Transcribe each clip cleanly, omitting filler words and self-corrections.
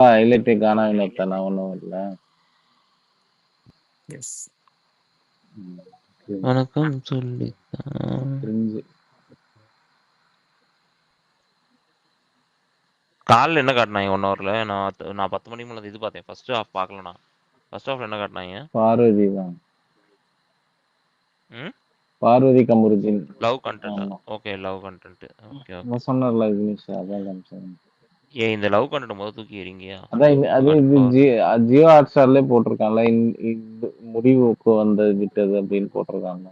ஹைலைட்டே கானா வினோத்தனா ஒன்றும் இல்லை. எஸ் வணக்கம் சொல்லித்தான். கிரிஞ்சு. காலைல என்ன காட்டினாங்க 1 ஹவர்ல? நான் 10 மணிக்கு மேல இது பார்த்தேன். First half பார்க்கலண்ணா. ஃபர்ஸ்ட் ஹாஃப்ல என்ன காட்டினாங்க? பார்வதி தான். ம் பார்வதி கமருதீன். லவ் கண்டென்ட்டா? ஆமா. Okay, love content. Okay okay. நான் சொன்னேன்ல விக்னேஷ், அதான் காமிச்சேன். இந்த லவ் கண்டென்ட் முதல்ல தூக்கி எறிங்கயா. அதான் அது இது ஜியோ ஹாட் ஸ்டார்லயே போட்டிருக்கான்ல, இந்த முடிவுக்கு வந்து விட்டது அப்படின்னு போட்டிருக்காங்க.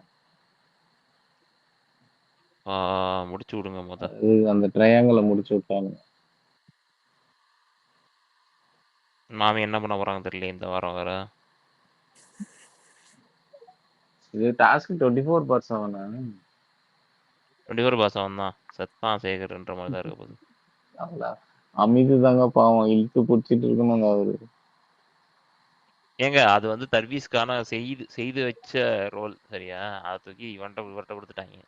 முடிச்சு விடுங்க முத. அது அந்த ட்ரையாங்கிள முடிச்சு விட்டாங்க. மாமி என்ன பண்ண போறாங்க தெரியல இந்த வாரம் வேற. இது டாஸ்க் 24/7. 24/7 தான். செத்தான் சேகர்ன்ற மாதிரி தான் இருக்க போகுது. அமிது தாங்க பாவம், இழுத்து பிடிச்சிட்டு இருக்கணுங்க அவரு. ஏங்க அது வந்து தர்வீஸ்க்கான செய்து வச்ச ரோல் சரியா? அதை தூக்கி இவர்கிட்ட கொடுத்துட்டாங்க.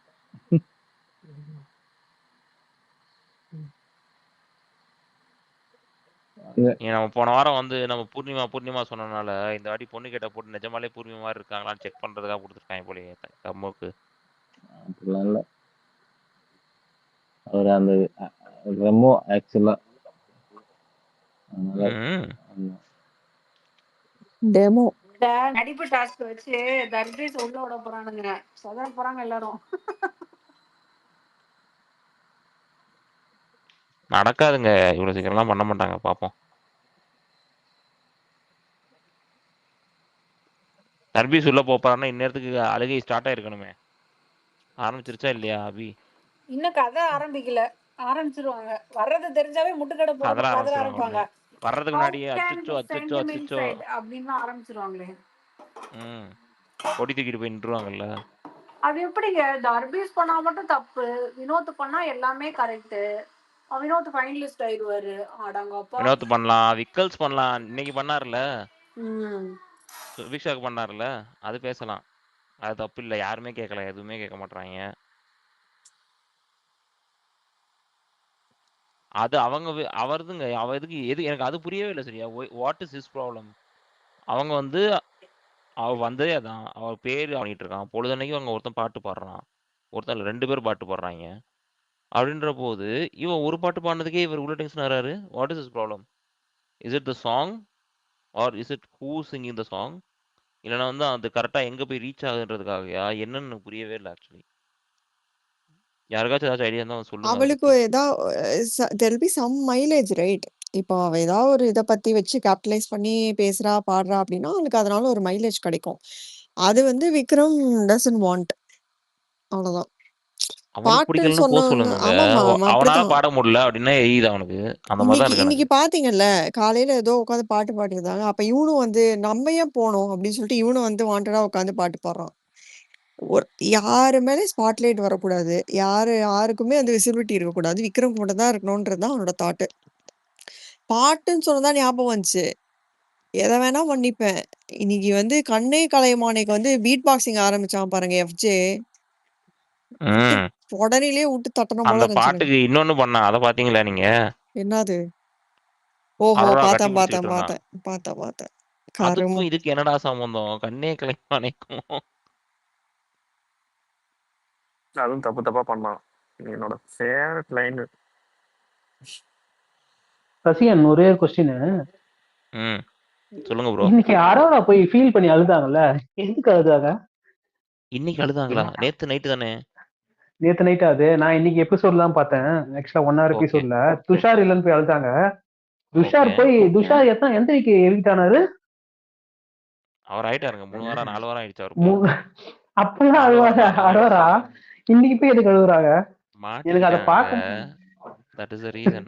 நம்ம போன வாரம் வந்து நம்ம பூர்ணிமா சொன்னனால இந்த வாட்டி பொண்ணு கேட்ட போட்டு நிஜமாலே பூர்ணிமா மாதிரி இருக்காங்களான்னு செக் பண்றதுக்காக கொடுத்துருக்காங்க போலயே கம்முக்கு. அப்படிலாம் இல்ல, அவர் அந்த ரெமோ ஆக்சுவலா டெமோ நடிப்பு டாஸ்க் வச்சு தர்பீஸ் உள்ள விட போறானுங்க, சதற போறாங்க எல்லாரும். நடக்காதுங்க, இவ்வளவு சீக்கிரம்லாம் பண்ண மாட்டாங்க. பாப்போம். தர்பீஸ் உள்ள போறாருன்னா இந்நேரத்துக்கு அழுகை ஸ்டார்ட் ஆயிருக்கணுமே. ஆரம்பிச்சிருச்சா இல்லையா அபி? இன்னும் கதை ஆரம்பிக்கல, ஆரம்பிச்சிருவாங்க. வர்றது தெரிஞ்சாவே முட்டுக்கடை போட்டு கதை ஆரம்பிப்பாங்க. வர்றதுக்கு முன்னாடியே அச்சோ அப்படின்னு ஆரம்பிச்சிருவாங்களே. கொடி தூக்கிட்டு போய் நின்றுவாங்கல்ல. அது எப்படிங்க? தர்பீஸ் பண்ணா மட்டும் தப்பு, வினோத் பண்ணா எல்லாமே கரெக்ட். வினோத் ஃபைனலிஸ்ட் ஆயிடுவாரு. அடங்கப்பா. வினோத் பண்ணலாம், விக்கல்ஸ் பண்ணலாம். இன்னைக்கு பண்ணாருல, சுபிக்ஷாக்கு பண்ணாருல, அது பேசலாம். அது தப்பு இல்லை, யாருமே கேட்கல, எதுவுமே கேட்க மாட்டாங்க. அது அவருதுங்க. அவ எது எனக்கு அது புரியவே இல்லை சரியா. What is his problem? அவங்க வந்து அவ வந்ததே அதான், அவ பேரு பண்ணிட்டு இருக்கான். பொழுதன்னைக்கும் அவங்க ஒருத்தன் பாட்டு பாடுறான், ஒருத்தன் 2 பேர் பாட்டு பாடுறாங்க. அப்படின்ற போது இவன் ஒரு பாட்டு பாடினதுக்கே இவர் உள்ள டென்ஷன் ஆறாரு. What is his problem? Is it the song or is it who singing the song? இல்லைன்னா வந்து அது கரெக்டாக எங்கே போய் ரீச் ஆகுதுன்றதுக்காகயா என்னன்னு புரியவே இல்லை ஆக்சுவலி. யாருக்காச்சும் ஏதாச்சும் ஐடியா இருந்தால் சொல்லுங்க. அவளுக்கு there'll be some mileage, right? இப்போ அவ ஏதாவது ஒரு இதை பத்தி வச்சு கேபிட்டலைஸ் பண்ணி பேசுறா பாடுறா அப்படின்னா அவளுக்கு அதனால ஒரு மைலேஜ் கிடைக்கும். அது வந்து விக்ரம் டசன்ட் வாண்ட். அவ்வளவுதான். பாட்டுன்னு சொன்னவங்க ஆமாமா அப்படிதான். பாட முடியல அப்படின்னா எரியுது அவனுக்கு. அந்த மாதிரி தான் இன்னைக்கு பாத்தீங்கல்ல, காலையில ஏதோ உட்காந்து பாட்டு பாடிருந்தாங்க. அப்ப இவனும் வந்து நம்ம ஏன் போனோம் அப்படின்னு சொல்லிட்டு இவனும் வந்து வாண்டடா உட்காந்து பாட்டு பாடுறான். யாரு மேலே ஸ்பாட்லைட் வரக்கூடாது, யாருக்குமே அந்த விசிபிலிட்டி இருக்கக்கூடாது, விக்ரம் கூட தான் இருக்கணும்ன்றதுதான் அவனோட தாட்டு. பாட்டுன்னு சொன்னதான் ஞாபகம் வந்துச்சு, எதை வேணா பண்ணிப்பேன். இன்னைக்கு வந்து கண்ணே கலைமானைக்கு வந்து பீட் பாக்ஸிங் ஆரம்பிச்சான் பாருங்க எஃப்ஜே. உடனே விட்டு தட்டணும் போல இருந்துச்சு. பாட்டுக்கு இன்னொன்னு பண்ணா, அதை பாத்தீங்களா நீங்க? என்னது? ஓஹோ, பார்த்தேன். அதுக்கும் இதுக்கு என்னடா சம்பந்தம்? கண்ணே கலைமானைக்கும் அதுவும் தப்பா பண்ணான். என்னோட ஃபேவரட் லைன். சசிகன், ஒரே கொஸ்டின். சொல்லுங்க ப்ரோ. இன்னைக்கு அரோரா போய் ஃபீல் பண்ணி அழுதாங்கல்ல, எதுக்கு அழுதாங்க? இன்னைக்கு அழுதாங்களா? நேத்து நைட்டு தானே. நேத்து நைட். அது நான் இன்னைக்கு எபிசோட் தான் பார்த்தேன். ஆக்சுவலா 1 hour எபிசோட்ல துஷார் இல்லன்னு போய் அழுதாங்க. துஷார் எந்த வீக் எவிக்ட் ஆனாரு? அவர் ஆயிட்டாருங்க. 3 வாரம் 4 வாரம் ஆயிடுச்சு அவருக்கு. அப்பெல்லாம் அழுவாங்க அரோரா. இன்னைக்கு போய் எதுக்கு அழுகுறாங்க? எனக்கு அதை பார்க்க. That is the reason.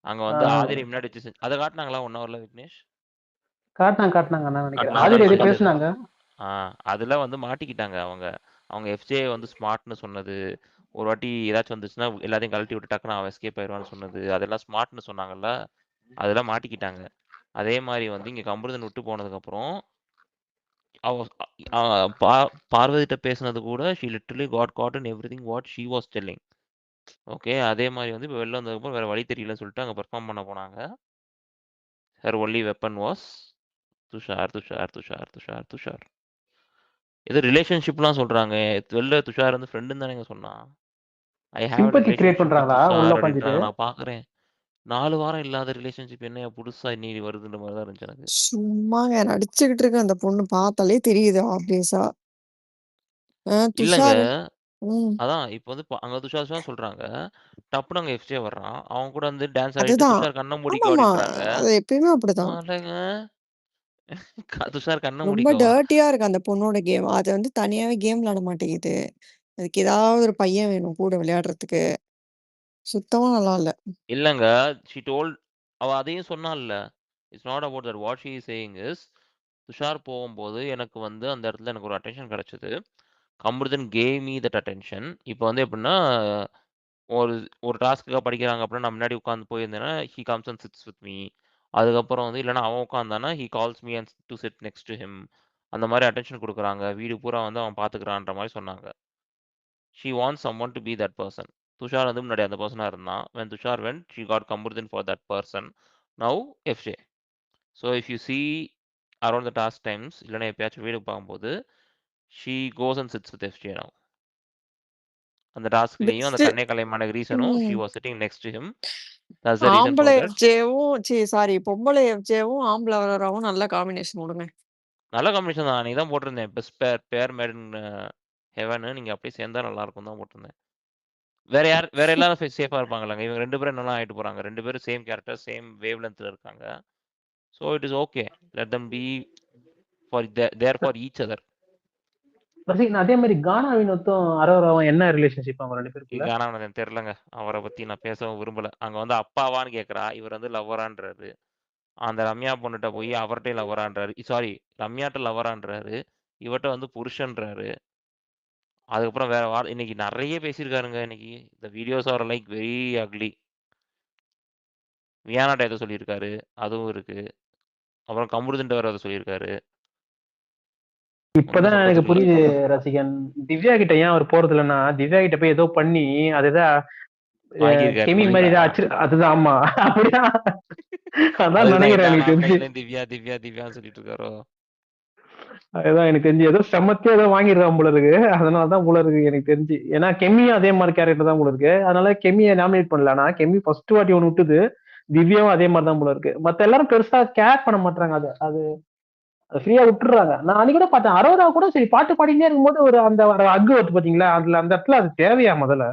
அங்க வந்து ஆதிரி முன்னாடி வச்சு அதை காட்டினாங்களா 1 hourல விக்னேஷ்? காட்டினாங்க நான் நினைக்கிறேன். ஆதிரி எது பேசுனாங்க. அதுல வந்து மாட்டிக்கிட்டாங்க அவங்க எஃப்ஜே வந்து ஸ்மார்ட்னு சொன்னது. ஒரு வாட்டி ஏதாச்சும் வந்துச்சுன்னா எல்லாத்தையும் கழட்டி விட்டு டக்குன்னு அவன் எஸ்கேப் ஆயிடுவான்னு சொன்னது, அதெல்லாம் ஸ்மார்ட்னு சொன்னாங்கல்ல, அதெல்லாம் மாட்டிக்கிட்டாங்க. அதே மாதிரி வந்து இங்க கம்பருதன் விட்டு போனதுக்கு அப்புறம் பார்வதிட்ட பேசுனது கூட she literally got caught in everything what she was telling. Okay, அதே மாதிரி வந்து இப்போ வெளில வந்ததுக்கப்புறம் வேற வழி தெரியலன்னு சொல்லிட்டு அங்கே பெர்ஃபார்ம் பண்ண போனாங்க. her only weapon was Tushar. ஏதோ ரிலேஷன்ஷிப்லாம் சொல்றாங்க. வெளில துஷார் வந்து ஃப்ரெண்டுன்னு தானேங்க சொன்னான். I have a sympathy create relationship with பண்றாங்களா உள்ள துஷார் உட்காந்துட்டு? அப்படின்றாங்க. நான் பார்க்குறேன். 4 வாரம் இல்லாத ரிலேஷன்ஷிப் என்னய்யா புதுசா இன்னைக்கு வருதுன்ற மாரி தான் இருந்துச்சு எனக்கு. சும்மாங்க நடிச்சுக்கிட்டு இருக்கு அந்த பொண்ணு பார்த்தாலே தெரியுது ஆப்வியஸா. இல்லங்க. துஷார் ம். அதான் இப்ப வந்து அங்க துஷார் சொல்றாங்க. டப்புனு அங்க எஃப்ஜே வர்றான். அவன் கூட வந்து டான்ஸ் ஆடிட்டு அதுதான். துஷார் கண்ண மூடிக்கோ ஆமாமா. அப்படின்றாங்க. அது எப்பயுமே அப்படிதான். அடங்க. துஷார் கண்ண ரொம்ப மூடிக்கோ. டர்ட்டியா இருக்கு அந்த பொண்ணோட கேம். அது வந்து தனியாவே கேம் விளையாட மாட்டேங்குது. அதுக்கு ஏதாவது ஒரு பையன் வேணும் கூட விளையாடுறதுக்கு. சுத்தமா நல்லா இல்ல. இல்லங்க. ஷி டோல்ட் அவ அதையும் சொன்னால்ல. It's not about that. What she is saying is Tushar போகும்போது எனக்கு வந்து அந்த இடத்துல எனக்கு ஒரு அட்டென்ஷன் கிடைச்சது. Kamarudhin gave me that attention. இப்போ வந்து எப்படின்னா ஒரு ஒரு டாஸ்க்குக்காக படிக்கிறாங்க அப்படின்னா நான் முன்னாடி உட்காந்து போயிருந்தேன்னா he comes and sits with me. அதுக்கப்புறம் வந்து இல்லைன்னா அவன் உட்காந்தானா he calls me and to sit next to him. அந்த மாதிரி அட்டென்ஷன் கொடுக்குறாங்க. வீடு பூரா வந்து அவன் பார்த்துக்கிறான்ற மாதிரி சொன்னாங்க. She wants someone to be that person. Tushar வந்து முன்னாடி அந்த பர்சனாக இருந்தான். when Tushar went she got Kamarudhan for that person. now FJ. so if you see around the task times இல்லைன்னா எப்பயாச்சும் வீடு பார்க்கும்போது she goes and sits with FJ now. அந்த டாஸ்க்லேயும் அந்த பெஸ்ட். கண்ணே கலைமான ரீசனும் she ம். was sitting next to him. that's the reason for ஆம்பளை that. எஃப்ஜேவும் sorry பொம்பளை எஃப்ஜேவும் ஆம்பளை வரராவும் நல்ல காம்பினேஷன் விடுங்க. நல்ல காம்பினேஷன் தான். நீ தான் போட்டிருந்தேன் பெஸ்ட் பேர் மேட் இன் ஹெவன். நீங்க அப்படியே சேர்ந்தா நல்லா இருக்கும் தான் போட்டிருந்தேன். வேற எல்லாரும் சேஃபா இருப்பாங்களாங்க. இவங்க 2 பேரும் நல்லா ஆயிட்டு போறாங்க. 2 பேரும் சேம் கேரக்டர் சேம் வேவ் லென்த்ல இருக்காங்க. So it is okay. Let them be for there for each other. ரசிகன் அதே மாதிரி கானா வினோத்தும் அரோராவும் என்ன ரிலேஷன்ஷிப் அவங்க 2 பேருக்குள்ள? எனக்கு தெரியலங்க. அவரை பத்தி நான் பேசவும் விரும்பல. அங்க வந்து அப்பாவான்னு கேட்கறா. இவர் வந்து லவ்வரான்றாரு. அந்த ரம்யா பொண்ணுகிட்ட போய் அவர்கிட்ட லவ்வரான்றாரு. சாரி ரம்யாட்ட லவ்வரான்றாரு. இவர்கிட்ட வந்து புருஷன்றாரு. அதுக்கப்புறம் வேற இன்னைக்கு நிறைய பேசியிருக்காருங்க. இன்னைக்கு இந்த videos are like very ugly. வியானாட்ட ஏதோ சொல்லியிருக்காரு. அதுவும் இருக்கு. அப்புறம் கமருதன்ட்ட வேற ஏதோ சொல்லியிருக்காரு. இப்பதான் எனக்கு புரியுது ரசிகன். திவ்யா கிட்ட ஏன் அவர் போறது இல்லைன்னா திவ்யா கிட்ட போய் ஏதோ பண்ணி அதுதான் கெமி மாதிரி தான் ஆச்சு. அதுதான் ஆமா அப்படிதான் அதான் நினைக்கிறேன் எனக்கு தெரிஞ்சு. திவ்யா திவ்யா திவ்யான்னு சொல்லிட்டு இருக்காரோ. அதுதான் எனக்கு தெரிஞ்சு ஏதோ செமத்தியா ஏதோ வாங்கிருக்கான் போல இருக்கு. அதனாலதான் போல இருக்கு எனக்கு தெரிஞ்சு. ஏன்னா கெமியும் அதே மாதிரி கேரக்டர் தான் போல இருக்கு. அதனால கெமியை நாமினேட் பண்ணல. ஆனா கெமி ஃபர்ஸ்ட் வாட்டி ஒண்ணு விட்டுது. திவ்யாவும் அதே மாதிரி தான் போல இருக்கு. மத்த எல்லாரும் பெருசா கேர் பண்ண மாட்டாங்க. அது ஃப்ரீயா விட்டுறாங்க. நான் அன்னைக்கு கூட பார்த்தேன். அரோரா கூட சரி பாட்டு பாடினே இருக்கும்போது ஒரு அந்த அக்கு வருது பாத்தீங்களா, அதுல அந்த இடத்துல அது தேவையா முதல்ல?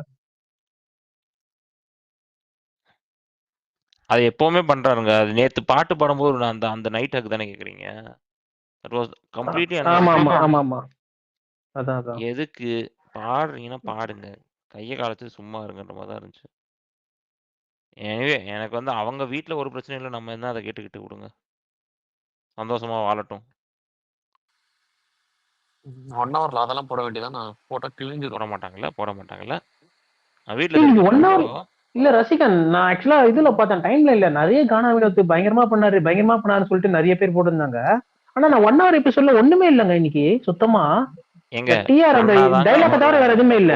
அது எப்பவுமே பண்றாருங்க. அது நேத்து பாட்டு பாடும்போது அந்த அந்த நைட் ஹக் தானே கேக்குறீங்க. தட் வாஸ் கம்ப்ளீட்லி ஆமா ஆமா ஆமா ஆமா அதான் எதுக்கு பாடுறீங்கன்னா பாடுங்க. கையை காலத்து சும்மா இருங்கன்ற மாதிரி தான் இருந்துச்சு. எனவே எனக்கு வந்து அவங்க வீட்டுல ஒரு பிரச்சனை இல்லை. நம்ம என்ன அதை கேட்டுக்கிட்டு விடுங்க. சந்தோஷமா வாழட்டும். 1 ஹவர்ல அதெல்லாம் போட வேண்டியதான். போட்டா கிழிஞ்சு போட மாட்டாங்கல்ல. வீட்டுல 1 ஹவர் இல்ல ரசிகன். நான் ஆக்சுவலா இதுல பார்த்தேன் டைம்ல இல்ல நிறைய கானா வினோத் பயங்கரமா பண்ணாருன்னு சொல்லிட்டு நிறைய பேர் போட்டிருந்தாங்க. ஆனா நான் 1 ஹவர் எபிசோட்ல ஒண்ணுமே இல்லங்க இன்னைக்கு சுத்தமா. எங்க டிஆர் அந்த டைலாக் தவிர வேற எதுவுமே இல்ல.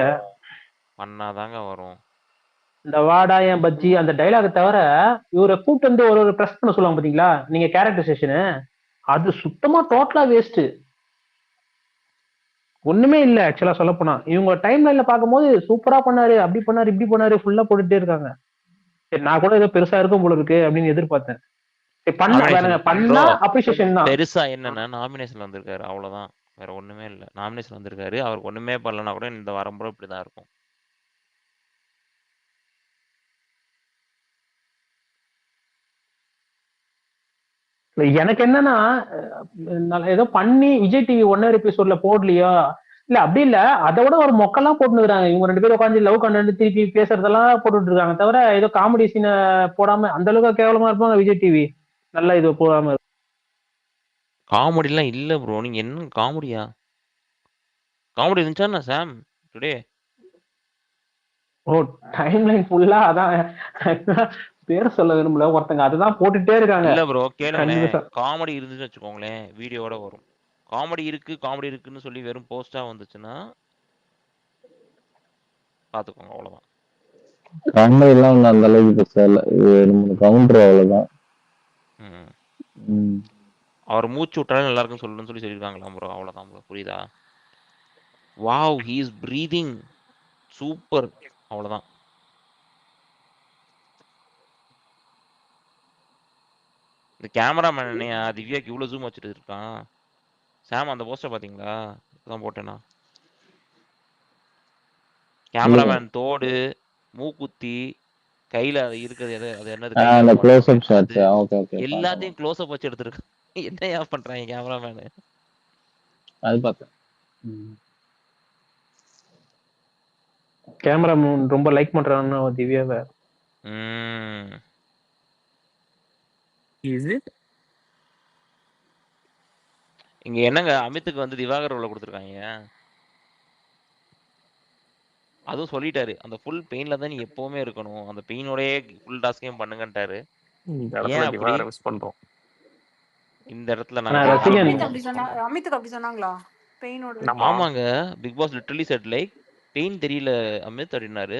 பண்ணாதாங்க வரும். இந்த வாடா என் பஜ்ஜி அந்த டைலாக் தவிர இவரை கூப்பிட்டு வந்து ஒரு ப்ரெஸ் பண்ண சொல்லுவாங்க பாத்தீங்களா நீங்க கேரக்டர் செஷனு, அது சுத்தமா டோட்டலா வேஸ்ட். ஒண்ணுமே இல்ல ஆக்சுவலா சொல்ல போனா. இவங்க டைம் லைன்ல பாக்கும்போது சூப்பரா பண்ணாரு, அப்படி பண்ணாரு இப்படி பண்ணாரு ஃபுல்லா போட்டுட்டே இருக்காங்க. சரி நான் கூட ஏதோ பெருசா இருக்கும் போல இருக்கு அப்படின்னு எதிர்பார்த்தேன். பண்ணா அப்ரிசியேஷன் தான். பெருசா என்னன்னா நாமினேஷன் வந்திருக்காரு அவ்வளவுதான். வேற ஒண்ணுமே இல்ல. நாமினேஷன் வந்திருக்காரு. அவருக்கு ஒண்ணுமே பண்ணலனா கூட இந்த வாரம் பூரா இப்படிதான் இருக்கும். எனக்கு என்னன்னா ஏதோ பண்ணி விஜய் டிவி 1 ஹவர் எபிசோட்ல போடலையா இல்ல அப்படி இல்ல அதோட ஒரு மொக்கெல்லாம் போட்டுருக்காங்க. இவங்க 2 பேரும் உட்காந்து லவ் கண்டென்ட் திருப்பி பேசுறதெல்லாம் போட்டுட்டு இருக்காங்க. தவிர ஏதோ காமெடி சீனை போடாம அந்த அளவுக்கு கேவலமா இருப்பாங்க விஜய் டிவி. நல்லா இது போடாம காமெடி எல்லாம் இல்ல ப்ரோ. நீங்க என்ன காமெடியா? காமெடி இருந்துச்சா சாம் டுடே? ஓ டைம் லைன் ஃபுல்லா அதான் பேர் சொல்ல விரும்பல. ஒருத்தங்க அதுதான் போட்டுட்டே இருக்காங்க. இல்ல ப்ரோ கேளுங்களேன். காமெடி இருந்துச்சுன்னு வச்சுக்கோங்களேன் வீடியோட வரும். காமெடி இருக்குன்னு சொல்லி வெறும் போஸ்டா வந்துச்சுன்னா பாத்துக்கோங்க அவ்வளவுதான். காமெடி எல்லாம் அந்த அளவுக்கு பெருசா இல்ல. இது 3 கவுண்டர் அவ்வளவுதான். ம். அவர் மூச்சு விட்டாலே நல்லா இருக்குன்னு சொல்லணும்னு சொல்லியிருக்காங்களாம் ப்ரோ. அவ்வளோதான் ப்ரோ. புரியுதா? Wow he is breathing super. அவ்வளோதான். இந்த கேமராமேன் என்னையா திவ்யாக்கு இவ்வளோ ஜூம் வச்சுட்டு இருக்கான். சாம் அந்த போஸ்டர் பார்த்தீங்களா? இப்பதான் போட்டேனா. இல்ல. கேமராமேன் தோடு, மூக்குத்தி, கையில அது இருக்குது எது அது என்னது அந்த கையில க்ளோஸ் மாட்டுறோமே அப் ஷாட்ஸ். அது ஓகே ஓகே பார்த்தேன். எல்லாத்தையும் க்ளோஸ் அப் வச்சு எடுத்திருக்கான். என்னையா பண்றாங்க கேமராமேனு? அது பார்த்தேன். ம். கேமரா ரொம்ப லைக் பண்றான்னு திவ்யாவை. ம். Is it? இங்க என்னங்க அமித்துக்கு வந்து திவாகர் ரோல கொடுத்துருக்காங்க. அதுவும் சொல்லிட்டாரு அந்த ஃபுல் பெயின்ல தான் நீ எப்பவுமே இருக்கணும். அந்த பெயினோடயே ஃபுல் டாஸ்கையும் பண்ணுங்கன்ட்டாரு. இந்த ஏன் இடத்துல அப்படி? திவாகரை மிஸ் பண்றோம். இந்த இடத்துல ஆனா நாங்க யார் ரசிகன் திவாகரை அமித் அப்படி மிஸ் சொன்னா? பண்றோம். அமித்துக்கு அப்படி சொன்னாங்களா? பெயினோட ஆமா. ஆமாங்க. Big boss literally said like pain தெரியல அமித் அப்படின்னாரு.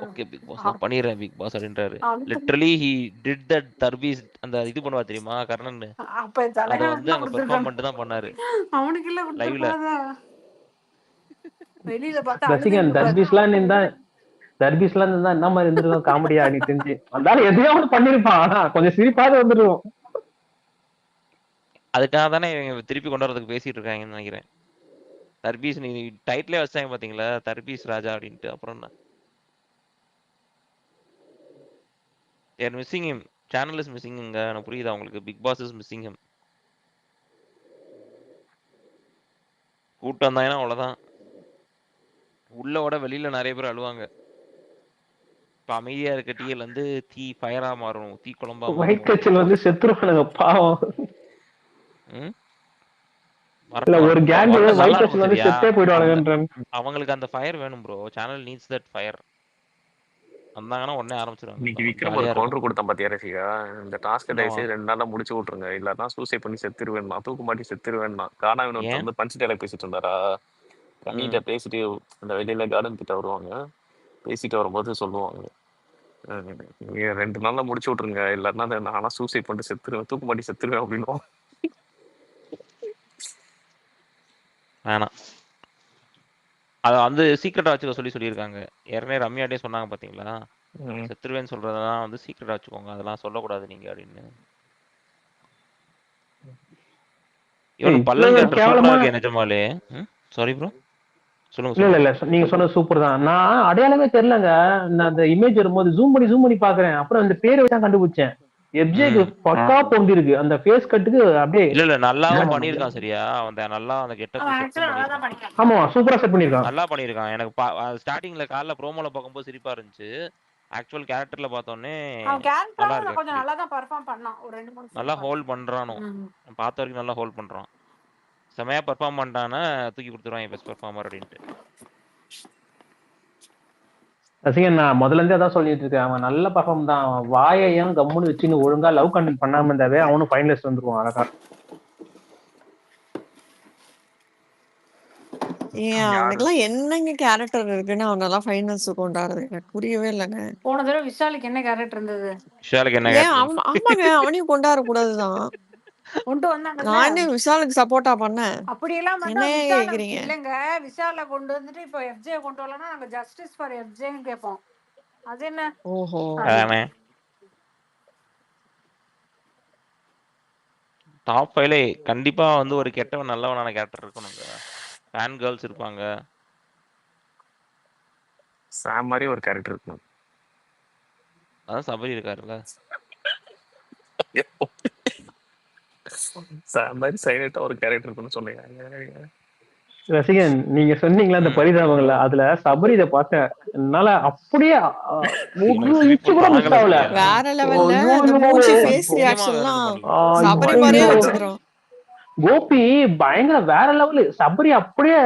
ஓகே பிக் பாஸ் நான் பண்ணிடுறேன் பிக் பாஸ் அப்படின்றாரு. அமித்துக்கு லிட்டரலி ஹி டிட் தட் தர்பீஸ் அந்த இது பண்ணுவா தெரியுமா கர்ணன். அப்ப அதை தலைகாணி வந்து தான் அங்க பெர்ஃபார்ம் கொடுத்துருக்காங்க. பண்ணிட்டு தான் பண்ணாரு அவனுக்கு இல்ல லைவ்ல. கொடுத்துருக்காங்க. வெளியில பார்த்தா அழுது ரசிகன் இருப்பாரு. தர்பீஸ்லாம் இருந்தா என்ன மாதிரி இருந்திருக்கும் காமெடியா எனக்கு தெரிஞ்சு. அதனால எதையோ ஒன்று பண்ணிருப்பான். ஆனா கொஞ்சம் சிரிப்பாக வந்துருக்கும். அதுக்காக தானே இவங்க திருப்பி கொண்டு வரதுக்கு பேசிட்டு இருக்காங்கன்னு நினைக்கிறேன். தர்பீஸ் நீ டைட்டிலே வச்சாங்க பாத்தீங்களா தர்பீஸ் ராஜா அப்படின்ட்டு. அப்புறம் என்ன there missing him. Channel is missing. எனக்கு புரியுதா உங்களுக்கு? Big boss is missing him. கூட்டம் தான் அவ்வளவுதான். உள்ளோட வெளியில நிறைய பேர் அழுவாங்க. இப்ப அமைதியா இருக்க டிஎல் வந்து தீ ஃபயரா மாறும், தீ குழம்பா மாறும். வயிற்றுச்சல் வந்து செத்துருவானுங்க பாவம். ம்? இல்ல வரட்டும் ஒரு வரட்டும். கேங் வரட்டும் நல்லா வயிற்றுச்சல் இருக்கும் வந்து சரியா? செத்தே அந்த போயிடுவானுங்கன்ற. அவங்களுக்கு அந்த ஃபயர் வேணும் bro. Channel needs that fire. வந்தாங்கன்னா உடனே ஆரம்பிச்சிருவாங்க. இன்னைக்கு எல்லாம் விக்ரம் ஒரு ஜாலியா இருக்கும். கவுண்டர் கொடுத்தான் பாத்தியா ரசிகா? இந்த டாஸ்க் என்னவா? தயவுசெய்து 2 நாள்ல முடிச்சு விட்டுருங்க. இல்லன்னா சூசைட் பண்ணி செத்துருவேன், தூக்கு மாட்டி செத்துருவேன். காணா வினோத் ஏன்? வந்து பஞ்சு டைலாக் பேசிட்டு இருந்தாரா? கண்ணிட்ட ம். பேசிட்டு இந்த வெளியில கார்டன் கிட்ட வருவாங்க. பேசிட்டு வரும்போது சொல்லுவாங்க, நீங்க 2 நாள்ல முடிச்சு விட்டுருங்க, இல்லன்னா நானா சூசைட் பண்ணிட்டு செத்துருவேன், தூக்கு மாட்டி செத்துருவேன் அப்படின்னும். வேணாம். அதை வந்து சீக்கிரட்டா வச்சுக்க சொல்லியிருக்காங்க. ஏற்கனவே ரம்யாட்டே சொன்னாங்க பாத்தீங்களா? செத்துருவேன்னு சொல்றதெல்லாம் வந்து சீக்கிரட்டா வச்சுக்கோங்க. அதெல்லாம் சொல்லக்கூடாது நீங்க அப்படின்னு. இவனு பல்லன் கேரக்டர் சூப்பரா கேவலமா. இருக்கே நிஜமாலே. Sorry bro. சொல்லுங்க இல்ல சொல்லுங்க. இல்ல இல்ல நீங்க சொன்னது சூப்பர் தான். நான் அடையாளமே தெரியலங்க. நான் அந்த இமேஜ் வரும்போது ஜூம் பண்ணி பாக்குறேன். அப்புறம் அந்த பேரை தான் கண்டுபிடிச்சேன். எப்ஜேக்கு பக்கா பொண்டி இருக்கு. அந்த ஃபேஸ் கட்டுக்கு அப்படியே. இல்ல நல்லாவும் பண்ணியிருக்கான் சரியா? அவன் நல்லா அந்த கெட்டப் அவன் செட்டும் ஆக்சுவலா நல்லா தான் பண்ணியிருக்கான். பண்ணிருக்கான். ஆமா சூப்பரா செட் பண்ணிருக்கான். நல்லா பண்ணியிருக்கான். எனக்கு ஸ்டார்டிங்ல காலைல ப்ரோமோல பார்க்கும்போது சிரிப்பா இருந்துச்சு. ஆக்சுவல் கேரக்டர்ல பார்த்தோன்னே அவன் நல்லா கேரக்டராவும் இருக்கு. கொஞ்சம் ஆக்சுவலி நல்லா தான் பெர்ஃபார்ம் பண்ணான். ஒரு 2 3 நல்லா சீன் ஹோல்ட் பார்த்தேன். பண்றானோ. பார்த்த வரைக்கும் நல்லா ஹோல்ட் பண்றான். செமையா பெர்ஃபார்ம் பண்ணிட்டானா தூக்கி கொடுத்துருவாங்க பெஸ்ட் பெர்ஃபார்மர் அப்படின்ட்டு. ரசிகன் நான் முதல்ல இருந்தே அதான் சொல்லிட்டு இருக்கேன். அவன் நல்ல பர்ஃபார்ம் தான். அவன் வாயையும் கம்முன்னு வச்சுன்னு ஒழுங்கா லவ் கண்டென்ட் பண்ணாம இருந்தாவே அவனும் ஃபைனலிஸ்ட் வந்துருவான் அழகா. ஏன் அவனுக்குலாம் என்னங்க கேரக்டர் இருக்குன்னு அவனெல்லாம் ஃபைனல்ஸ் கொண்டாடுறது எனக்கு புரியவே இல்லைங்க. போன தடவை விஷாலுக்கு என்ன கேரக்டர் இருந்தது? விஷாலுக்கு என்ன ஏன் கேரக்டர்? ஆமாங்க அவனையும் கொண்டாட கூடாதுதான். கொண்டு வந்தாங்கல்ல. நானே விஷாலுக்கு சப்போர்ட்டா பண்ணேன். அப்படியெல்லாம் பண்ணா என்னையே விஷால கேக்குறீங்க? இல்லைங்க. விஷால கொண்டு வந்துட்டு இப்போ எஃப்ஜே கொண்டு வரலன்னா நாங்க ஜஸ்டிஸ் ஃபார் எஃப்ஜேன்னு கேட்போம். அது என்ன? ஓஹோ! அதானே டாப் 5ல கண்டிப்பா வந்து ஒரு கெட்டவன் நல்லவனான கேரக்டர் இருக்கணுங்க. ஃபேன் கேர்ள்ஸ் இருப்பாங்க. சாம் மாதிரி ஒரு கேரக்டர் இருக்கணும். அதான் சபரி இருக்காருல்ல. சாம் மாதிரி சைலண்டா ஒரு கேரக்டர் இருக்குன்னு சொன்னீங்க. ரசிகன் நீங்க சொன்னீங்களா அந்த பரிதாபங்கள்ல அதுல சபரிதை பார்த்தேன். என்னால அப்படியே ஒரு இன்ச்சு கூட மிஸ் ஆகல. வேற லெவல்ல அந்த மூஞ்சி ஃபேஸ் ரியாக்ஷன்லாம் சபரி மாதிரியே வச்சுக்கிறான். கோபி பயங்கர வேற லெவலு. சபரி அப்படியே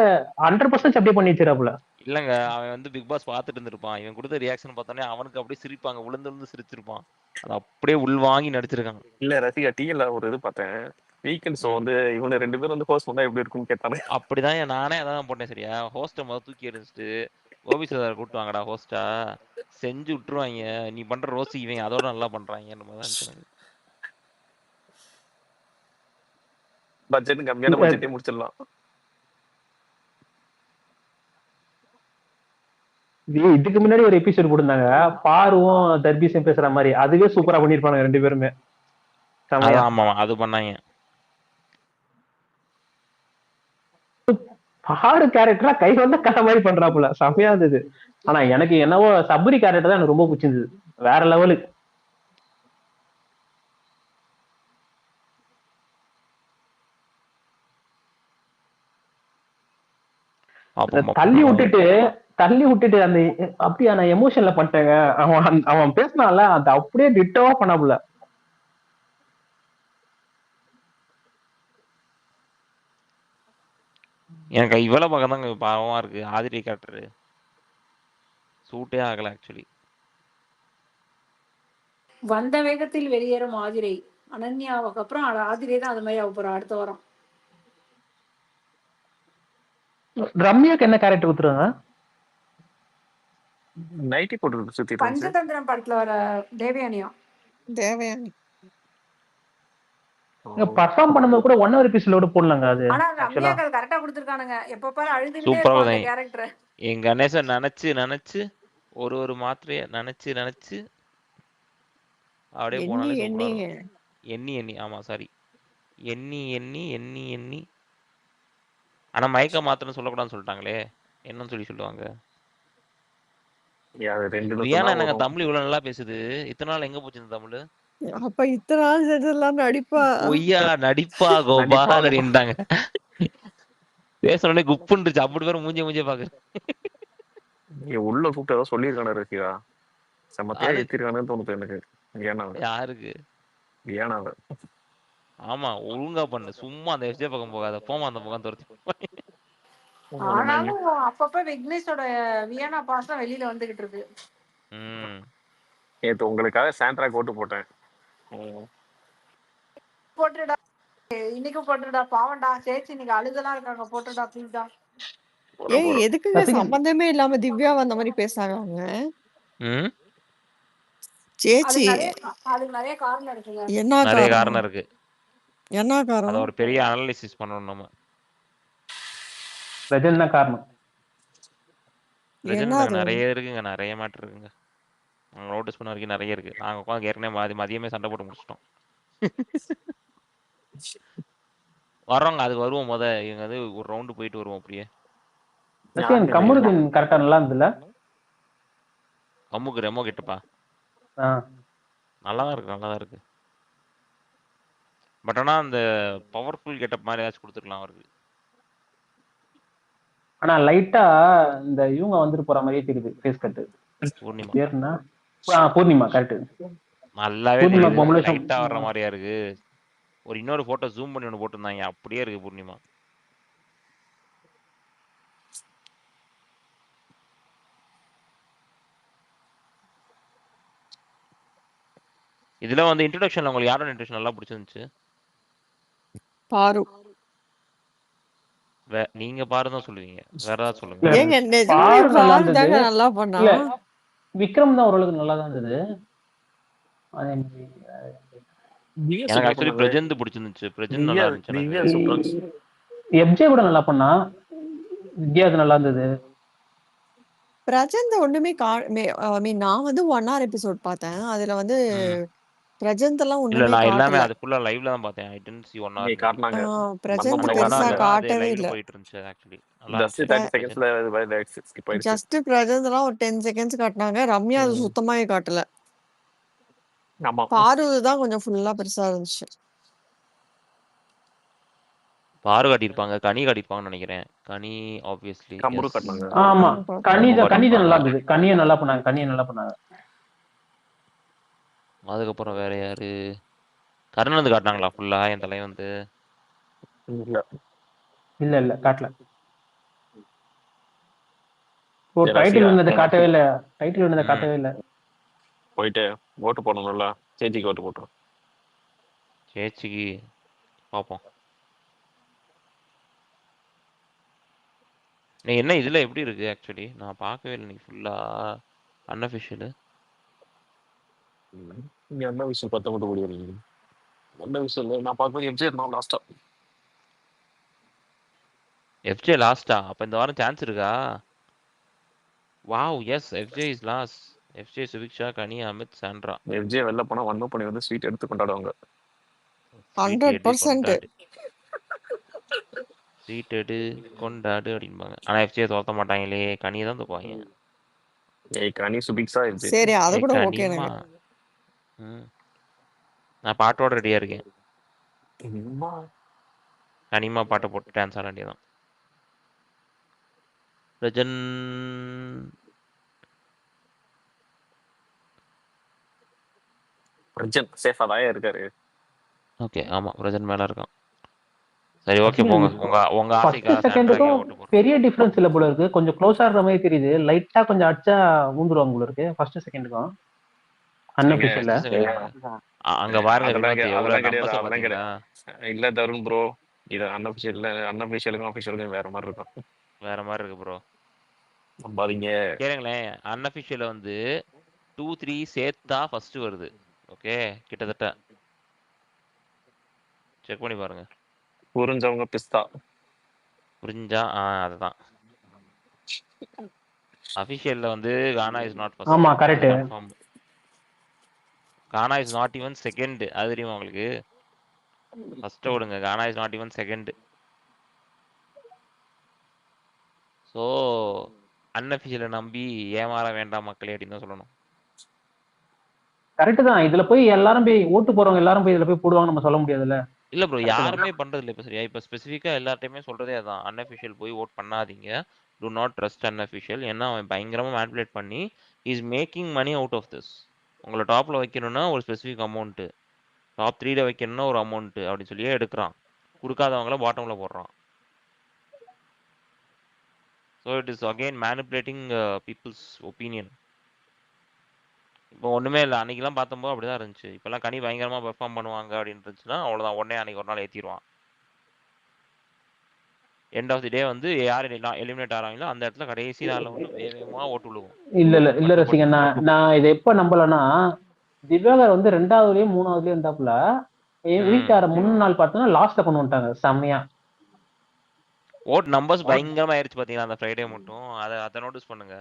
100% அப்படியே பண்ணி வச்சிருக்காப்புல. இல்லங்க அவன் வந்து பிக் பாஸ் பார்த்துட்டு இருந்திருப்பான். இவன் கொடுத்த ரியாக்ஷன் பார்த்தோன்னே அவனுக்கு அப்படியே சிரிப்பாங்க. விழுந்து சிரிச்சிருப்பான். அது அப்படியே உள்வாங்கி நடிச்சிருக்காங்க. இல்ல ரசிகா டிஎல்ல ஒரு இது பார்த்தேன். வீக்கெண்ட் ஷோ வந்து இவங்க 2 பேரும் வந்து ஹோஸ்ட் பண்ணா எப்படி இருக்கும்னு கேட்டானே. அப்படிதான் நானே அதான் போட்டேன் சரியா? ஹோஸ்ட்டை முதல் தூக்கி எறிஞ்சிட்டு கோபி சார் கூட்டு வாங்கடா ஹோஸ்டா செஞ்சு விட்டுருவாங்க. நீ பண்ற ரோசி இவன் அதோட நல்லா பண்றாங்க. பட்ஜெட் கம்மியான பட்ஜெட்டே முடிச்சிடலாம். இதுக்கு முன்னாடி ஒரு எபிசோட் போட்டிருந்தாங்க, பாருவும் தர்பீஸும் பேசுற மாதிரி. அதுவே சூப்பரா பண்ணிருப்பாங்க 2 பேருமே. செமையா. ஆமா அது பண்ணாங்க. பாரு கேரக்டரா கை வந்த கதை மாதிரி பண்றாப்புல, செமையா இருந்தது. ஆனா எனக்கு என்னவோ சபரி கேரக்டர் தான் எனக்கு ரொம்ப பிடிச்சிருந்தது, வேற லெவலு. தள்ளி விட்டுட்டு அந்த அப்படியே நான் எமோஷன்ல பண்ணிட்டேங்க. அவன் பேசினால அந்த அப்படியே டிட்டோவா பண்ணாப்புல. எனக்கு இவ்வளவு பக்கம் தாங்க பாவமா இருக்கு. ஆதிரி கேரக்டர் சூட்டே ஆகல ஆக்சுவலி. வந்த வேகத்தில் வெளியேறும் ஆதிரை. அனன்யாவுக்கு அப்புறம் ஆதிரை தான் அது மாதிரி அப்புறம் அடுத்த வாரம். ரம்யாக்கு என்ன கேரக்டர் கொடுத்துருவாங்க? நைட்டி போட்டு சுத்தி பஞ்சதந்திரம் படத்துல வர தேவயானியா. தேவயானி பர்ஃபார்ம் பண்ணும்போது கூட 1 hour எபிசோட போடலாங்க அது. ஆனா ரம்யாக்கு அது கரெக்டா கொடுத்திருக்கானுங்க. எப்ப பாரு அழுதுட்டே சூப்பரா இருப்பாங்க தான். கேரக்டர். என் கணேசன் நினைச்சு ஒரு மாத்திரைய நினைச்சு அப்படியே போனாலே சூப்பரா இருக்கும். எண்ணி ஆமா சாரி எண்ணி ஆனா மயக்க மாத்திரன்னு சொல்லக்கூடாதுன்னு சொல்லிட்டாங்களே, என்னன்னு சொல்லுவாங்க. என்னங்க தமிழ் இவ்வளவு நல்லா பேசுது, இத்தனை நாள் எங்க போச்சு இந்த தமிழ்? அப்ப இத்தனை நாள் செஞ்சதெல்லாம் நடிப்பா பொய்யா நடிப்பா கோபால் அப்படின்ட்டாங்க. பேசணுன்னே குப்புன்றுச்சு, அப்படி பேர் மூஞ்சிய பாக்குறேன். உள்ள கூப்பிட்டு ஏதோ சொல்லியிருக்கானு ரசிகா, செம்மத்தையா ஏத்திருக்கானுன்னு தோணுது எனக்கு. யாருக்கு? வியானாவை. ஆமா ஒழுங்கா பண்ணு, சும்மா அந்த விஜய் பக்கம் போகாத, போமா அந்த பக்கம் துரத்தி. ஆனாலும் அப்பப்ப விக்னேஷோட வியானா பாசம் வெளியில வந்துகிட்டு இருக்கு. நேத்து உங்களுக்காக சாண்ட்ரா கோட்டு போட்டேன். போட்டுடா, இன்னைக்கு போட்டுடா, பாவண்டா சேச்சி இன்னைக்கு அழுதெல்லாம் இருக்காங்க, போட்டுடா ப்ளீஸ்டா. ஏய் எதுக்குங்க சம்பந்தமே இல்லாம திவ்யா வந்த மாதிரி பேசாங்க அவங்க? சேச்சி அதுக்கு நிறைய காரணம் இருக்குங்க. நிறைய காரணம் இருக்கு. என்ன காரணம்? அத ஒரு பெரிய அனலைசிஸ் பண்ணணும் நம்ம. பிரஜன் தான் காரணம். நிறைய இருக்குங்க, நிறைய மேட்டர் இருக்குங்க. நாங்க நோட்டீஸ் பண்ண வரைக்கும் நிறைய இருக்கு. நாங்க உட்காந்து ஏற்கனவே மதியமே சண்டை போட்டு முடிச்சிட்டோம். வர்றோங்க, அது வருவோம். இவங்க அது ஒரு ரவுண்டு போயிட்டு வருவோம் அப்படியே. கமருதீன் கரெக்டா நல்லா இருந்ததுல. கம்முக்கு ரெமோ கிட்டப்பா நல்லாதான் இருக்கு. பட் ஆனா அந்த பவர்ஃபுல் கெட்டப் மாதிரி ஏதாச்சும் கொடுத்துருக்கலாம் அவருக்கு. ஆனா லைட்டா இந்த இவங்க வந்துட்டு போற மாதிரியே தெரியுது ஃபேஸ் கட். பூர்ணிமா கரெக்ட், நல்லாவே லைட்டா வர்ற மாதிரியா இருக்கு. ஒரு இன்னொரு போட்டோ ஜூம் பண்ணி ஒன்று போட்டிருந்தாங்க, அப்படியே இருக்கு பூர்ணிமா. இதுல வந்து இன்ட்ரோடக்ஷன்ல உங்களுக்கு யாரோட இன்ட்ரோடக்ஷன் நல்லா பிடிச்சிருந்துச்சு? பாரு. நீங்க பாரு தான் சொல்லுவீங்க, வேற ஏதாவது சொல்லுங்க. ஏங்க நிஜமாவே பாரு தாங்க நல்லா பண்ணா. விக்ரம் தான் ஓரளவுக்கு நல்லா தான் இருந்தது. எனக்கு ஆக்சுவலி பிரஜந்த் பிடிச்சிருந்துச்சு. பிரஜந்த் நல்லா இருந்துச்சு. எப்ஜே கூட நல்லா பண்ணா. வித்யா நல்லா இருந்தது. பிரஜந்த் ஒண்ணுமே நான் வந்து 1 hour எபிசோட் பார்த்தேன். அதுல வந்து பிரஜந்த் எல்லாம் ஒண்ணுமே நான் எல்லாமே அது ஃபுல்லா லைவ்ல தான் பார்த்தேன். I didn't see 1 hour. பிரஜந்த் பெருசா காட்டவே இல்ல. போயிட்டு இருந்துச்சு ஆக்சுவலி. ஜஸ்ட் பிரஜந்த் எல்லாம் ஒரு 10 செகண்ட்ஸ் காட்டினாங்க. ரம்யா அது சுத்தமாவே காட்டல. பாரு தான் கொஞ்சம் ஃபுல்லா பெருசா இருந்துச்சு. பாரு காட்டியிருப்பாங்க, கனி காட்டியிருப்பாங்கன்னு நினைக்கிறேன். கனி ஆப்வியஸ்லி. ஆமா கனி நல்லா இருந்தது. கனியை நல்லா பண்ணாங்க. அதுக்கப்புறம் வேற யாரு? கருணாந்து காட்டினாங்களா ஃபுல்லா? என் தலை வந்து இல்ல காட்டல. டைட்டில் வந்தது காட்டவே இல்ல. போயிட்டு ஓட்டு போடணும்ல, சேச்சிக்கு ஓட்டு போட்டோம். சேச்சிக்கு பாப்போம். நீ என்ன இதுல எப்படி இருக்கு ஆக்சுவலி? நான் பார்க்கவே இல்லை. நீ ஃபுல்லா அன்அஃபிஷியல். நீங்க என்ன விஷயம் 19 கோடி வரீங்க? என்ன விஷயம் நான் பார்க்கும்போது எம்ஜிஆர் நான் லாஸ்டா எஃப்ஜே லாஸ்டா? அப்ப இந்த வாரம் சான்ஸ் இருக்கா? Wow yes FJ is last. FJ, Subiksha, Kani, Amit, Sandra. FJ வெளில போனா வண்ண பண்ணி வந்து ஸ்வீட் எடுத்து கொண்டாடுவாங்க. ஸ்வீட் எடு 100% கொண்டாடு, ஸ்வீட் எடு கொண்டாடு அப்படிம்பாங்க. ஆனா எஃப்ஜே தோத்த மாட்டாங்களே, கனியை தான் தோப்பாங்க. ஏய் கனி சுபிக்ஸா எஃப்ஜே. சரி அது ஏய் கூட ஓகே கனிமா. எனக்கு. நான் பாட்டோட ரெடியா இருக்கேன். அம்மா. கனிமா பாட்டை போட்டு டான்ஸ் ஆட வேண்டியதான். ரஜன் பிரஜன் சேஃபா தான் இருக்காரு. ஓகே ஆமா ரஜன் மேல இருக்கான். சரி ஓகே போங்க. உங்க ஃபர்ஸ்ட் ஆசைக்காக சாண்ட்ராக்கே செகண்டுக்கும் ஓட்டு போடுறேன். பெரிய டிஃபரன்ஸ் இல்ல போல இருக்கு. கொஞ்சம் க்ளோஸா இருக்க மாதிரி தெரியுது. லைட்டா கொஞ்சம் அடிச்சா ஊந்துருவாங்க போல இருக்கு ஃபர்ஸ்ட் செகண்டுக்கும். அன்அஃபிஷியல்ல First second பாருங்க. அங்க பாருங்க அதெல்லாம் வினோத் எவ்வளவு அதெல்லாம் கிடையாது, நம்பர்ஸ் அதெல்லாம் பாத்தீங்களா? கிடையாது. இல்ல தருண் ப்ரோ, இது அன்அஃபிஷியலுக்கும் அஃபிஷியலுக்கும் வேற மாதிரி இருக்கும். வேற மாதிரி இருக்கு ப்ரோ. நம்பாதீங்க. கேளுங்களேன், அன்அஃபிஷியல வந்து 2 3 சேர்த்தா ஃபர்ஸ்ட் வருது. ஓகே கிட்டத்தட்ட செக் பண்ணி பாருங்க. புரிஞ்சவங்க பிஸ்தா. புரிஞ்சா அதுதான். அஃபிஷியல்ல வந்து கானா இஸ் நாட் ஃபர்ஸ்ட். ஆமா correct. Confirm. Gana is not even second. அது தெரியுமா உங்களுக்கு? ஃபர்ஸ்ட் விடுங்க, Gana is not even second. So அன்அஃபிஷியலை நம்பி ஏமாற வேண்டாம் மக்களே அப்படின்னு தான் சொல்லணும். கரெக்ட் தான். இதுல போய் எல்லாரும் போய் ஓட்டு போறவங்க எல்லாரும் போய் இதுல போய் போடுவாங்க நம்ம சொல்ல முடியாதுல்ல. இல்ல ப்ரோ, Correct தான். யாருமே பண்றது இல்லை இப்போ. சரியா, இப்போ ஸ்பெசிஃபிக்கா எல்லார்ட்டையுமே சொல்றதே அதான், அன்அஃபிஷியல் போய் ஓட் பண்ணாதீங்க, டு நாட் ட்ரஸ்ட் அன்அஃபிஷியல். ஏன்னா அவன் பயங்கரமா மேனிபுலேட் பண்ணி is making money out of this. உங்களை டாப்ல வைக்கணும்னா ஒரு ஸ்பெசிஃபிக் அமௌண்ட், டாப் 3ல வைக்கணும்னா ஒரு அமௌண்ட் அப்படின்னு சொல்லியே எடுக்கிறான். கொடுக்காதவங்கள பாட்டம்ல போடுறான். So it is again manipulating people's opinion. இப்போ ஒண்ணுமே இல்லை, அன்னைக்கெல்லாம் பார்த்தம்போது அப்படிதான் இருந்துச்சு. இப்பெல்லாம் கனி பயங்கரமா பெர்ஃபார்ம் பண்ணுவாங்க அப்படின்னு இருந்துச்சுன்னா அவ்வளவுதான், உடனே அன்னைக்கு ஒரு நாள் ஏத்திடுவான். எண்ட் ஆஃப் தி டே வந்து யார் எலிமினேட் ஆகிறாங்களோ அந்த இடத்துல கடைசி நாள்ல வந்து வேகமா ஓட்டு விழுவும். இல்ல ரசிகன், நான் இதை எப்ப நம்பலன்னா, திவ்யாகர் வந்து 2வதுலயும் 3வதுலயும் இருந்தாப்புல. என் வீட்டுக்கார முன்ன நாள் பார்த்தோன்னா லாஸ்ட்ல கொண்டு வந்துட்டாங்க செம்மையா. ஓட் நம்பர்ஸ் பயங்கரமா ஆயிருச்சு பாத்தீங்களா அந்த ஃப்ரைடே மட்டும். அதை நோட்டீஸ் பண்ணுங்க.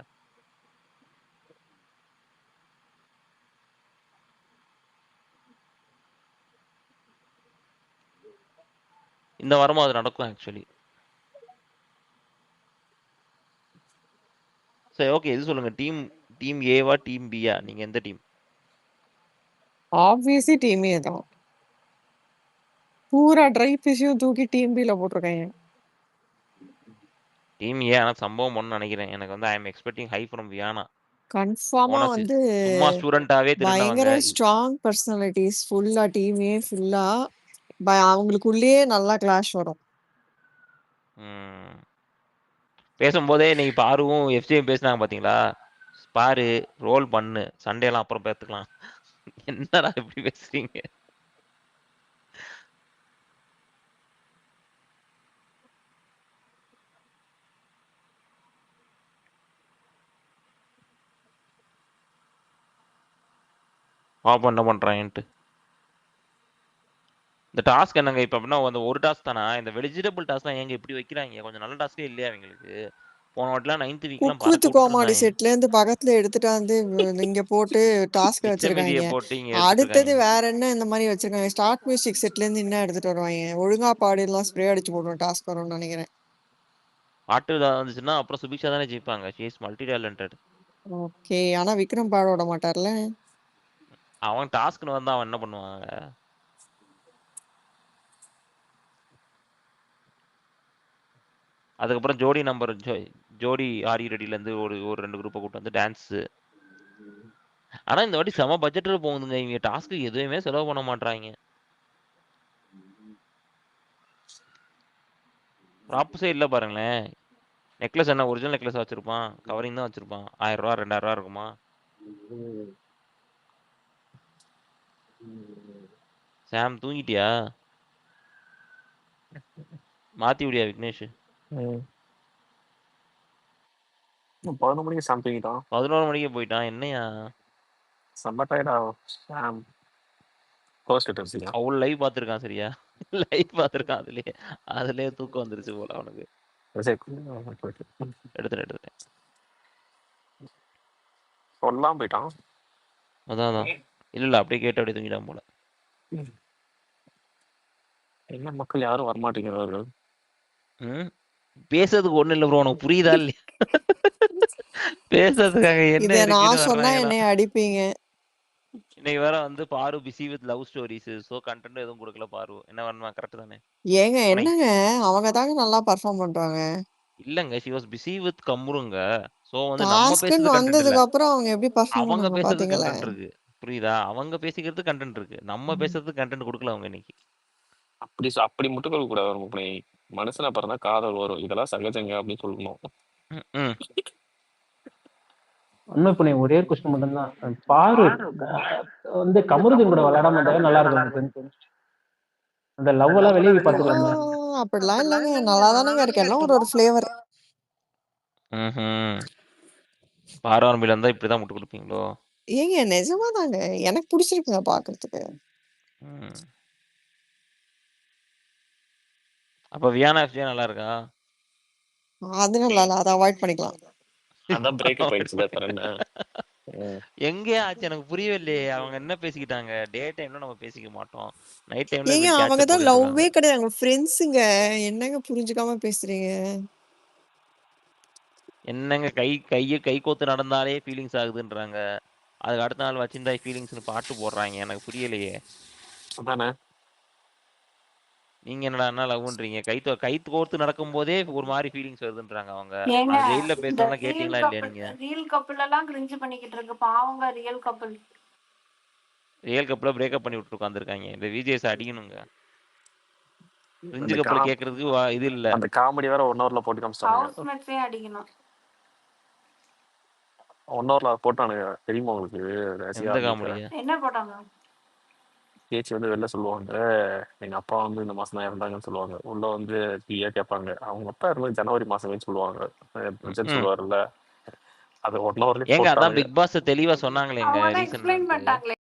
இந்த வாரமும் அது நடக்கும் ஆக்சுவலி. சரி ஓகே, இது சொல்லுங்க, டீம் ஏவா டீம் பியா? நீங்க எந்த டீம்? ஆப்வியஸ்லி டீம் ஏ தான். பூரா ட்ரை ஃபிஷ்ஷையும் தூக்கி டீம் பில போட்டிருக்காங்க. Team A. ஆனா சம்பவம் ஒன்னு நினைக்கிறேன், எனக்கு வந்து I am expecting high from Viana. கன்ஃபார்மா வந்து சும்மா ஸ்டூடெண்டாவே பயங்கர திருந்தவங்க. ஸ்ட்ராங் பர்சனாலிட்டிஸ் ஃபுல்லா, டீமே ஃபுல்லா அவங்களுக்குள்ளேயே நல்லா கிளாஷ் வரும். பேசும்போதே இன்னைக்கு பாருவும் எஃப்சியும் பேசினாங்க பாத்தீங்களா? பாரு ரோல் பண்ணு, சண்டே எல்லாம் அப்புறம் பேத்துக்கலாம். என்னடா இப்படி பேசுறீங்க? பாப்போம் என்ன பண்றாங்கன்ட்டு. இந்த டாஸ்க் என்னங்க இப்ப அப்படின்னா ஒரு டாஸ்க் தானா? இந்த வெஜிடபிள் டாஸ்க்லாம் ஏங்க இப்படி வைக்கிறாங்க? கொஞ்சம் நல்ல டாஸ்கே இல்லையா அவங்களுக்கு? போன வாட்டிலாம் 9th வீக்லாம் குக் வித் கோமாளி செட்ல இருந்து பக்கத்துல எடுத்துட்டு வந்து இங்க போட்டு டாஸ்க் வச்சிருக்காங்க. போட்டு இங்க அடுத்தது வேற என்ன இந்த மாதிரி வச்சிருக்காங்க? ஸ்டார்ட் மியூசிக் செட்ல இருந்து என்ன எடுத்துட்டு வருவாங்க? ஒழுங்கா பாடி எல்லாம் ஸ்ப்ரே அடிச்சு போடணும் டாஸ்க் வரும்னு நினைக்கிறேன். பாட்டு வந்துச்சுன்னா அப்புறம் சுபிக்ஷா தானே ஜெயிப்பாங்க. She is multi talented. Okay, ஆனா விக்ரம் பாட விட மாட்டார்ல. அவன் டாஸ்க்னு வந்தா அவன் என்ன பண்ணுவாங்க? அதுக்கப்புறம் ஜோடி நம்பர் ஜோடி ஆரி ரெடில இருந்து ஒரு 2 குரூப்பை கூட்டு வந்து டான்ஸ். ஆனா இந்த வாட்டி செம பட்ஜெட்ல போகுதுங்க. இவங்க டாஸ்க்கு எதுவுமே செலவு பண்ண மாட்டாங்க. ப்ராப்பஸே இல்ல பாருங்களேன். நெக்லஸ் என்ன ஒரிஜினல் நெக்லஸ் வச்சிருப்பான், கவரிங் தான் வச்சிருப்பான். 1000 ரூபா 2000 ரூபா இருக்குமா? சாம் தூங்கிட்டியா? மாத்தி விடியா விக்னேஷ்? 11 மணிக்கு சாம் தூங்கிட்டான். 11 மணிக்கே போயிட்டான். என்னையா செம்ம டயர்டா சாம். அவள் லைவ் பார்த்துருக்கான். சரியா லைவ் பார்த்துருக்கான். அதுலயே தூக்கம் வந்துருச்சு போல அவனுக்கு. எடுத்துட்டேன். சொல்லாம போயிட்டான். அதான். இல்ல அப்படியே கேட்டு அப்படியே தூங்கிட்டான் போல. என்ன மக்கள் யாரும் வரமாட்டேங்கிறார்கள். பேசுறதுக்கு ஒண்ணு இல்ல ப்ரோ. உனக்கு புரியுதா இல்லையா? பேசுறதுக்காக என்ன இத இருக்குன்னு நான் சொன்னா வர்றாங்கடா. என்னைய அடிப்பீங்க. இன்னைக்கு வேற வந்து பாரு busy with love stories. So content எதுவும் கொடுக்கல பாரு. என்ன பண்ணுவா? கரெக்ட் தானே? ஏங்க என்னங்க அவங்க தாங்க நல்லா பெர்ஃபார்ம் பண்றாங்க. இல்லங்க ஷி வாஸ் பிஸி வித் கம்ருங்க. சோ வந்து நம்ம பேசுறது டாஸ்க்னு கண்டென்ட் இல்ல. வந்ததுக்கு அப்புறம் அவங்க எப்படி பெர்ஃபார்ம் அவங்க பண்ணாங்க பேசுறது பாத்தீங்களா? கண்டென்ட் இருக்கு. புரியுதா? அவங்க பேசிக்கிறது கண்டென்ட் இருக்கு. நம்ம பேசுறது கண்டென்ட் கொடுக்கல அவங்க இன்னைக்கு. அப்படி மட்டும் கொடுக்க கூடாது. நம்ம மனுஷனா பிறந்தா காதல் வரும். இதெல்லாம் சகஜங்க அப்படின்னு சொல்லணும். உண்மை பண்ணி ஒரே கொஸ்டின் மட்டும் தான். பாரு வந்து கமருதீன் கூட விளையாடாம இருந்தாவே நல்லா இருக்கும் எனக்கு. அந்த லவ் எல்லாம் வெளியே பாத்துக்கலாமே. அப்படிலாம் இல்லங்க. நல்லா தானங்க இருக்கு. எல்லாம் ஒரு ஃபிளேவர். பாரார்மில இருந்தா இப்படிதான் முட்டு கொடுப்பீங்களோ? ஏங்க நிஜமா தாங்க. எனக்கு பிடிச்சிருக்குங்க பாக்குறதுக்கு. அப்ப வியானா எஃப்ஜே நல்லா இருக்கா? அது நல்லா இல்ல. அதை அவாய்ட் பண்ணிக்கலாம். அதான் பிரேக்கப் ஆயிடுச்சுல. வேற என்ன? எங்கே ஆச்சு எனக்கு புரியவே இல்லையே. அவங்க என்ன பேசிக்கிட்டாங்க? டே டைம்ல நம்ம பேசிக்க மாட்டோம். நைட் டைம்ல ஏங்க இப்படி அவங்க கேட்சப் தான் போட்டுட்டு லவ்வே இருக்காங்க. கிடையாது. அவங்க ஃப்ரெண்ட்ஸுங்க. என்னங்க புரிஞ்சுக்காம பேசுறீங்க? என்னங்க கை கோத்து நடந்தாலே ஃபீலிங்ஸ் ஆகுதுன்றாங்க. அதுக்கு அடுத்த நாள் வச்சிருந்தா ஃபீலிங்ஸ்னு பாட்டு போடுறாங்க. எனக்கு புரியலையே. அதானே. நீங்க என்னடா லவ்ன்றீங்க? கை கோர்த்து நடக்கும் போதே ஒரு மாதிரி ஃபீலிங்ஸ் வருதுன்றாங்க அவங்க. ஏங்க அது ஜெயில இந்த பேசுறதெல்லாம் ரியல் கேட்டீங்களா இல்லையா கப்பிள் நீங்க? ரியல் கப்பிள் எல்லாம் கிரிஞ்சு பண்ணிக்கிட்டு இருக்கு. பாவங்க ரியல் கப்பிள். ரியல் கப்ல பிரேக்கப் பண்ணி விட்டு உட்காந்துருக்காங்க. இந்த விஜேஸ் அடிக்கணுங்க. கிரிஞ்சு அந்த கப்பல கேட்கறதுக்கு இது இல்ல. அந்த காமெடி வேற 1 ஹவர்ல போட்டு காமிச்சிட்டாங்க. ஹவுஸ்மேட்ஸே அடிக்கணும். 1 ஹவர்ல போட்டானுங்க. தெரியுமா உங்களுக்கு? எந்த காமெடியா? என்ன போட்டாங்க? பேச்சு வந்து வெளில சொல்லுவாங்க. எங்க அப்பா வந்து இந்த மாசம் தான் இறந்தாங்கன்னு சொல்லுவாங்க. உள்ள வந்து டீயா கேட்பாங்க. அவங்க அப்பா இருந்து ஜனவரி மாசமே சொல்லுவாங்க. சொல்லுவாருல்ல. அது 1 ஹவர்லயே ஏங்க அதான் போட்டானுங்க. பிக் பாஸ் தெளிவா சொன்னாங்களேங்க அவங்க தான் ரீசன் எக்ஸ்பிளைன் பண்ணிட்டாங்களே.